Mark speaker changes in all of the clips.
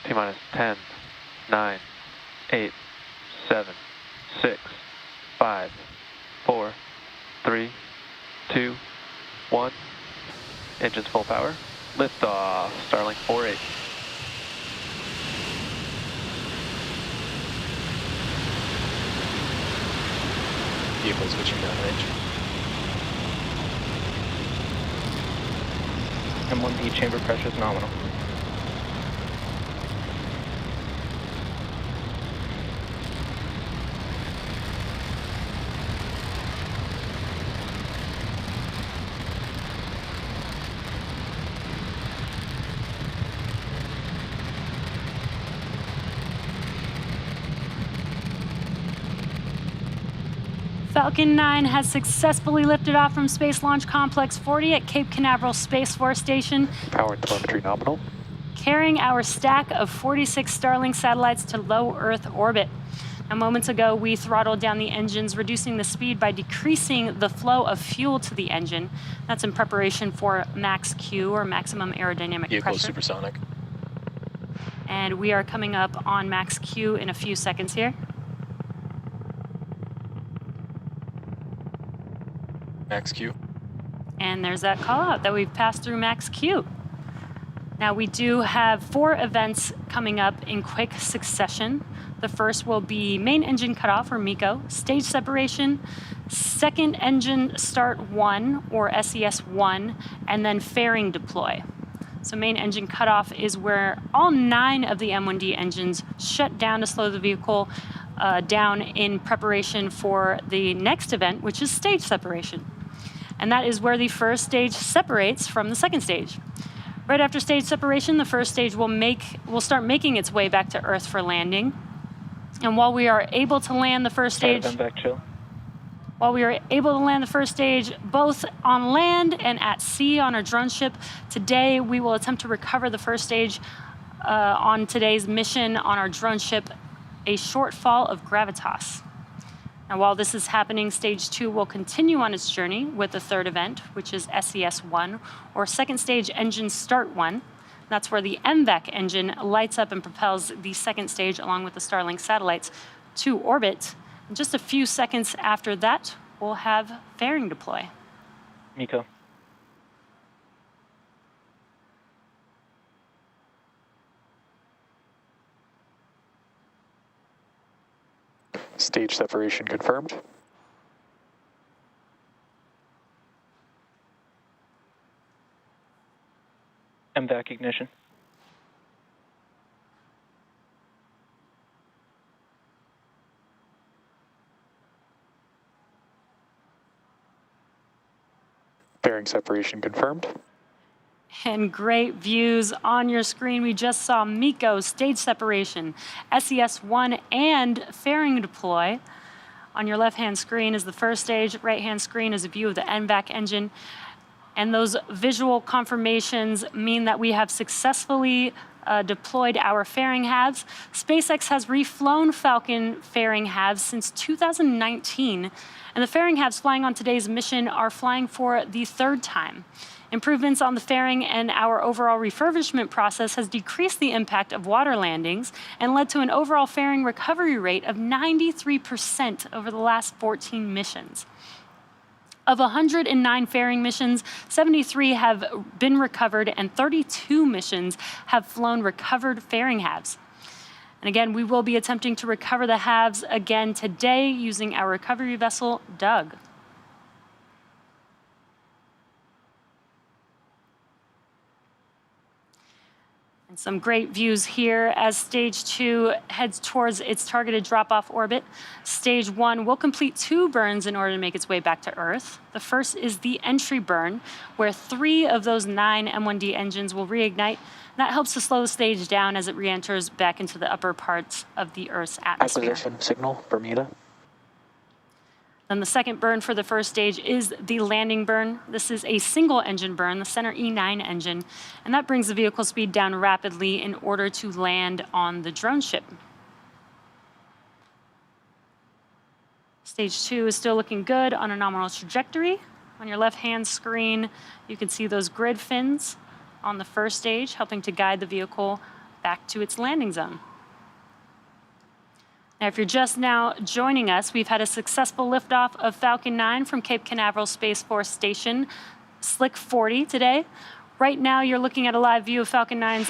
Speaker 1: T-minus 10, 9, 8, 7, 6, 5, 4, 3, 2, 1. Engines full power. Liftoff. Starlink 4-8.
Speaker 2: Vehicle switching downrange. M1D chamber pressure is nominal.
Speaker 3: Falcon 9 has successfully lifted off from Space Launch Complex 40 at Cape Canaveral Space Force Station,
Speaker 1: Power and telemetry nominal.
Speaker 3: carrying our stack of 46 Starlink satellites to low Earth orbit. Now, moments ago, we throttled down the engines, reducing the speed by decreasing the flow of fuel to the engine. That's in preparation for max Q, or maximum aerodynamic
Speaker 2: Vehicle
Speaker 3: pressure.
Speaker 2: supersonic.
Speaker 3: And we are coming up on max Q in a few seconds here.
Speaker 2: Max Q.
Speaker 3: And there's that call out that we've passed through max Q. Now we do have 4 events coming up in quick succession. The first will be main engine cutoff, or MECO, stage separation, second engine start 1, or SES 1, and then fairing deploy. So main engine cutoff is where all 9 of the M1D engines shut down to slow the vehicle down in preparation for the next event, which is stage separation. And that is where the first stage separates from the second stage. Right after stage separation, the first stage will start making its way back to Earth for landing. And while we are able to land the first stage, both on land and at sea on our drone ship, today we will attempt to recover the first stage on today's mission on our drone ship, a shortfall of gravitas. Now, while this is happening, stage 2 will continue on its journey with the third event, which is SES 1, or second stage engine start 1. That's where the MVAC engine lights up and propels the second stage along with the Starlink satellites to orbit. And just a few seconds after that, we'll have fairing deploy.
Speaker 2: MECO.
Speaker 1: Stage separation confirmed.
Speaker 2: MVAC ignition.
Speaker 1: Fairing separation confirmed.
Speaker 3: And great views on your screen. We just saw MECO, stage separation, SES-1, and fairing deploy. On your left-hand screen is the first stage, right-hand screen is a view of the MVAC engine. And those visual confirmations mean that we have successfully deployed our fairing halves. SpaceX has reflown Falcon fairing halves since 2019, and the fairing halves flying on today's mission are flying for the third time. Improvements on the fairing and our overall refurbishment process has decreased the impact of water landings and led to an overall fairing recovery rate of 93% over the last 14 missions. Of 109 fairing missions, 73 have been recovered and 32 missions have flown recovered fairing halves. And again, we will be attempting to recover the halves again today using our recovery vessel, Doug. And some great views here as stage 2 heads towards its targeted drop-off orbit. Stage 1 will complete 2 burns in order to make its way back to Earth. The first is the entry burn, where 3 of those 9 M1D engines will reignite. That helps to slow the stage down as it re-enters back into the upper parts of the Earth's atmosphere.
Speaker 1: Acquisition signal, Bermuda.
Speaker 3: Then the second burn for the first stage is the landing burn. This is a single engine burn, the center E9 engine, and that brings the vehicle speed down rapidly in order to land on the drone ship. Stage 2 is still looking good on a nominal trajectory. On your left-hand screen, you can see those grid fins on the first stage, helping to guide the vehicle back to its landing zone. Now, if you're just now joining us, we've had a successful liftoff of Falcon 9 from Cape Canaveral Space Force Station, Slick 40 today. Right now, you're looking at a live view of Falcon 9's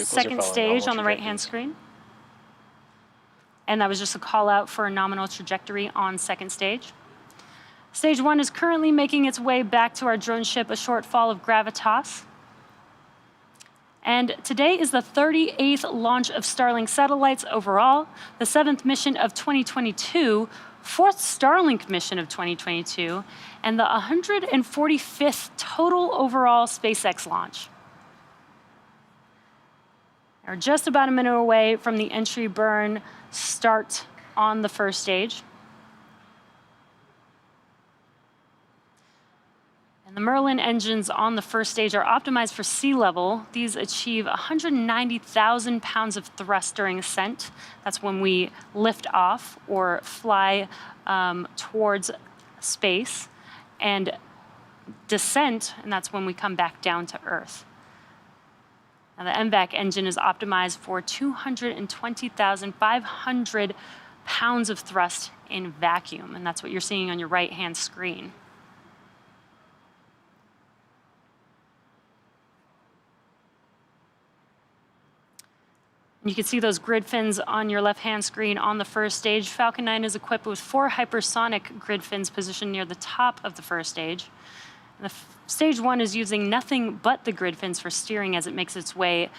Speaker 3: second stage on the right-hand screen. And that was just a call out for a nominal trajectory on second stage. Stage 1 is currently making its way back to our drone ship, a short fall of gravitas. And today is the 38th launch of Starlink satellites overall, the 7th mission of 2022, 4th Starlink mission of 2022, and the 145th total overall SpaceX launch. We're just about a minute away from the entry burn start on the first stage. And the Merlin engines on the first stage are optimized for sea level. These achieve 190,000 pounds of thrust during ascent. That's when we lift off or fly towards space, and descent, and that's when we come back down to Earth. Now, the MVAC engine is optimized for 220,500 pounds of thrust in vacuum, and that's what you're seeing on your right-hand screen. You can see those grid fins on your left-hand screen on the first stage. Falcon 9 is equipped with 4 hypersonic grid fins positioned near the top of the first stage. And stage 1 is using nothing but the grid fins for steering as it makes its way,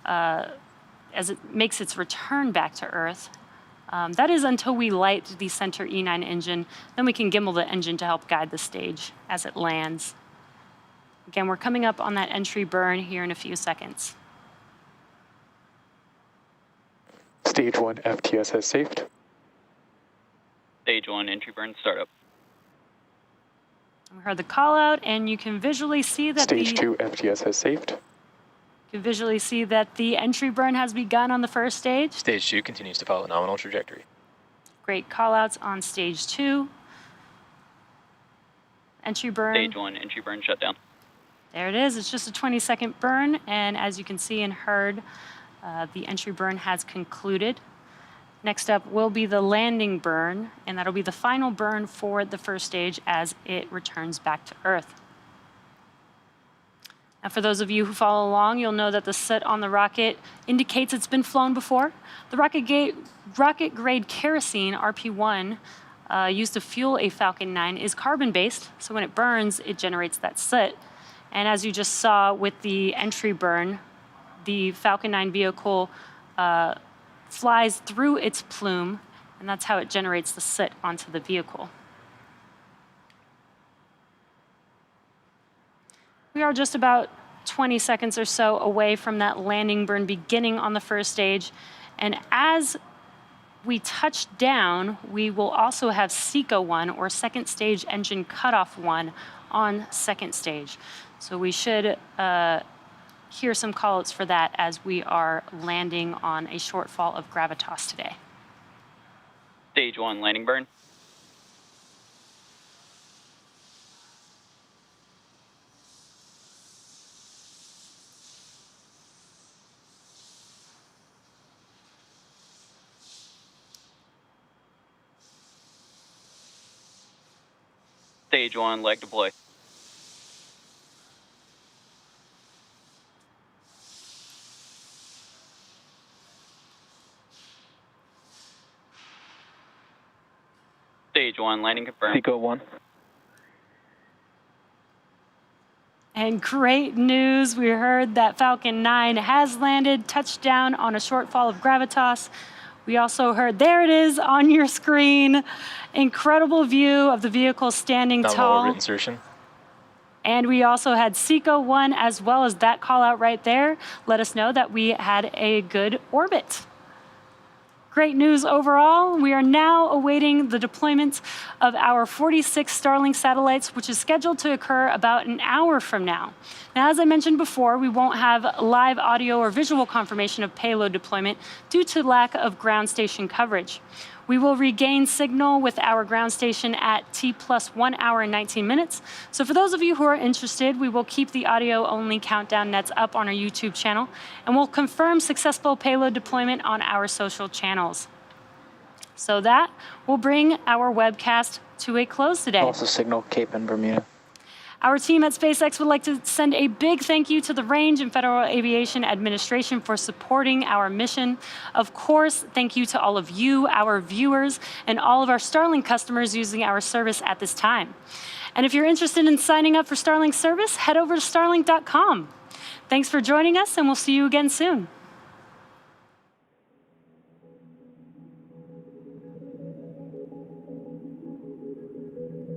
Speaker 3: as it makes its return back to Earth. That is until we light the center E9 engine. Then we can gimbal the engine to help guide the stage as it lands. Again, we're coming up on that entry burn here in a few seconds.
Speaker 1: Stage 1 FTS has safed.
Speaker 2: Stage 1 entry burn startup.
Speaker 3: We heard the call out, and you can visually see that
Speaker 1: Stage 2 FTS has safed.
Speaker 3: You can visually see that the entry burn has begun on the first stage.
Speaker 4: Stage 2 continues to follow nominal trajectory.
Speaker 3: Great call outs on stage 2. Entry burn.
Speaker 2: Stage 1 entry burn shut down.
Speaker 3: There it is. It's just a 20-second burn, and as you can see and heard, the entry burn has concluded. Next up will be the landing burn, and that'll be the final burn for the first stage as it returns back to Earth. Now, for those of you who follow along, you'll know that the soot on the rocket indicates it's been flown before. The rocket-grade kerosene, RP1, used to fuel a Falcon 9 is carbon-based, so when it burns, it generates that soot. And as you just saw with the entry burn, the Falcon 9 vehicle flies through its plume, and that's how it generates the soot onto the vehicle. We are just about 20 seconds or so away from that landing burn beginning on the first stage, and as we touch down, we will also have SECO 1, or second stage engine cutoff 1, on second stage. So we should hear some call-outs for that as we are landing on a shortfall of gravitas today.
Speaker 2: Stage 1 landing burn. Stage 1 leg deploy. Stage 1 landing confirmed.
Speaker 5: SECO 1.
Speaker 3: And great news, we heard that Falcon 9 has landed, touchdown on a shortfall of gravitas. We also heard, there it is on your screen, incredible view of the vehicle standing tall.
Speaker 4: Orbit insertion.
Speaker 3: And we also had SECO 1 as well as that call out right there. Let us know that we had a good orbit. Great news overall. We are now awaiting the deployment of our 46 Starlink satellites, which is scheduled to occur about an hour from now. Now, as I mentioned before, we won't have live audio or visual confirmation of payload deployment due to lack of ground station coverage. We will regain signal with our ground station at T plus 1 hour and 19 minutes. So for those of you who are interested, we will keep the audio-only countdown nets up on our YouTube channel, and we'll confirm successful payload deployment on our social channels. So that will bring our webcast to a close today.
Speaker 5: Also signal Cape and Bermuda.
Speaker 3: Our team at SpaceX would like to send a big thank you to the Range and Federal Aviation Administration for supporting our mission. Of course, thank you to all of you, our viewers, and all of our Starlink customers using our service at this time. And if you're interested in signing up for Starlink service, head over to starlink.com. Thanks for joining us, and we'll see you again soon.